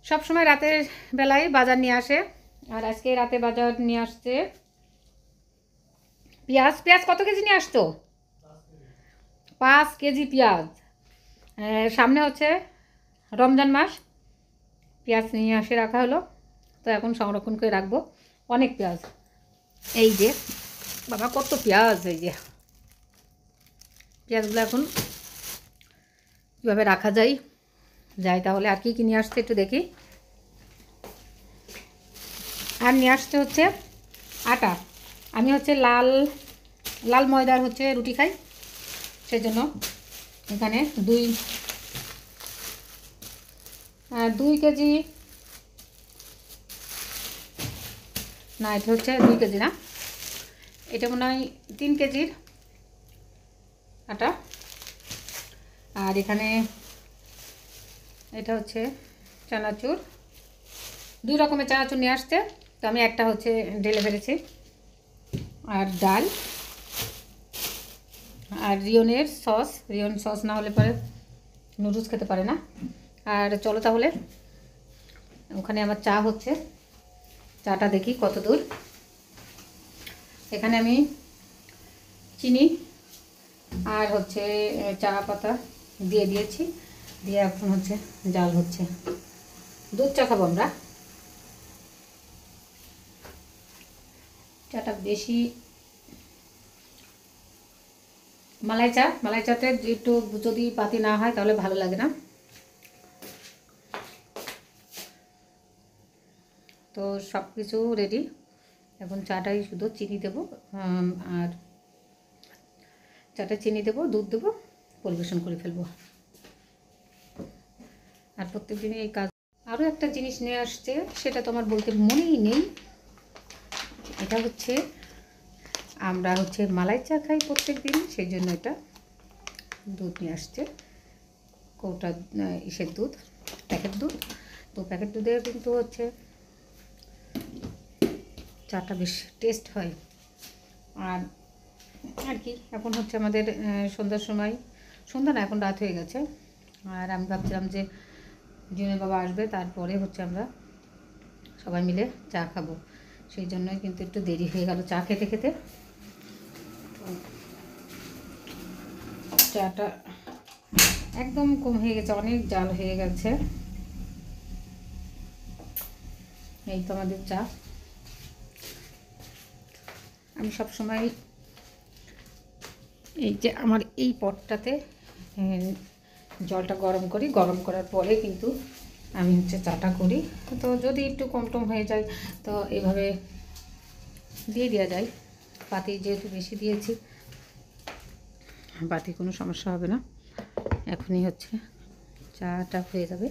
সব সময় রাতের বেলায় বাজার নিয়ে আসে, আর আজকে রাতে বাজার নিয়ে আসছে পেঁয়াজ। পেঁয়াজ কত কেজি নিয়ে আসতো? 5 কেজি পেঁয়াজ। সামনে হচ্ছে রমজান মাস, পেঁয়াজ নিয়ে আসে রাখা হলো, তো এখন সংরক্ষণ করে রাখবো। অনেক পেঁয়াজ, এই যে বাবা কত পেঁয়াজ, এই যে পেঁয়াজগুলো এখন কীভাবে রাখা যায় তাহলে। আর কি নিয়ে আসছে একটু দেখি। আর নিয়ে আসতে হচ্ছে আটা। আমি হচ্ছে লাল লাল ময়দার হচ্ছে রুটি খাই, সেই জন্য এখানে 2 কেজি, না এটা হচ্ছে 2 কেজি না, এটা মনে হয় 3 কেজির আটা। আর এখানে এটা হচ্ছে চানাচুর, 2 রকমের চানাচুর নিয়ে আসতে, তো আমি একটা হচ্ছে ঢেলে ফেলেছি। আর ডাল, আর রিয়ন সস না হলে পরে নুডলস খেতে পারে না। আর চলো তাহলে, ওখানে আমার চা হচ্ছে, চাটা দেখি কত দূর। এখানে আমি চিনি আর হচ্ছে চা পাতা দিয়ে দিয়েছি, দিয়ে এখন হচ্ছে জাল হচ্ছে। দুধ চা খাবো আমরা, চাটা বেশি মালাই চাতে একটু যদি পাতি না হয় তাহলে ভালো লাগে না। তো সব কিছু রেডি, এখন চাটাই শুধু চিনি দেবো, আর চাটা চিনি দেবো, দুধ দেবো, পরিবেশন করে ফেলবো। আর প্রত্যেক দিনই এই কাজ। আরও একটা জিনিস নিয়ে আসছে, সেটা তো আমার বলতে মনেই নেই। এটা হচ্ছে আমরা হচ্ছে মালাই চা খাই প্রত্যেক দিন, সেই জন্য এটা দুধ নিয়ে আসছে, কৌটা ইসের দুধ, প্যাকেট দুধ। তো প্যাকেট দুধের কিন্তু হচ্ছে চাটা বেশ টেস্ট হয়। আর আর কি, এখন হচ্ছে আমাদের সন্ধ্যার সময়, সন্ধ্যা না এখন রাত হয়ে গেছে। আর আমি ভাবছিলাম যে জিনের বাবা আসবে, তারপরে হচ্ছে আমরা সবাই মিলে চা খাবো, সেই জন্যই কিন্তু একটু দেরি হয়ে গেল চা খেতে খেতে। চাটা একদম কম হয়ে গেছে, অনেক জাল হয়ে গেছে। এই তো আমাদের চা। আমি সব সময় এই যে আমার এই পটটাতে জলটা গরম করি, গরম করার পরে কিন্তু আমি হচ্ছে চাটা করি। তো যদি একটু কম টম হয়ে যায় তো এভাবে দিয়ে দেওয়া যায়। পাতি যেহেতু বেশি দিয়েছি, পাতি কোনো সমস্যা হবে না। এখনই হচ্ছে চাটা হয়ে যাবে।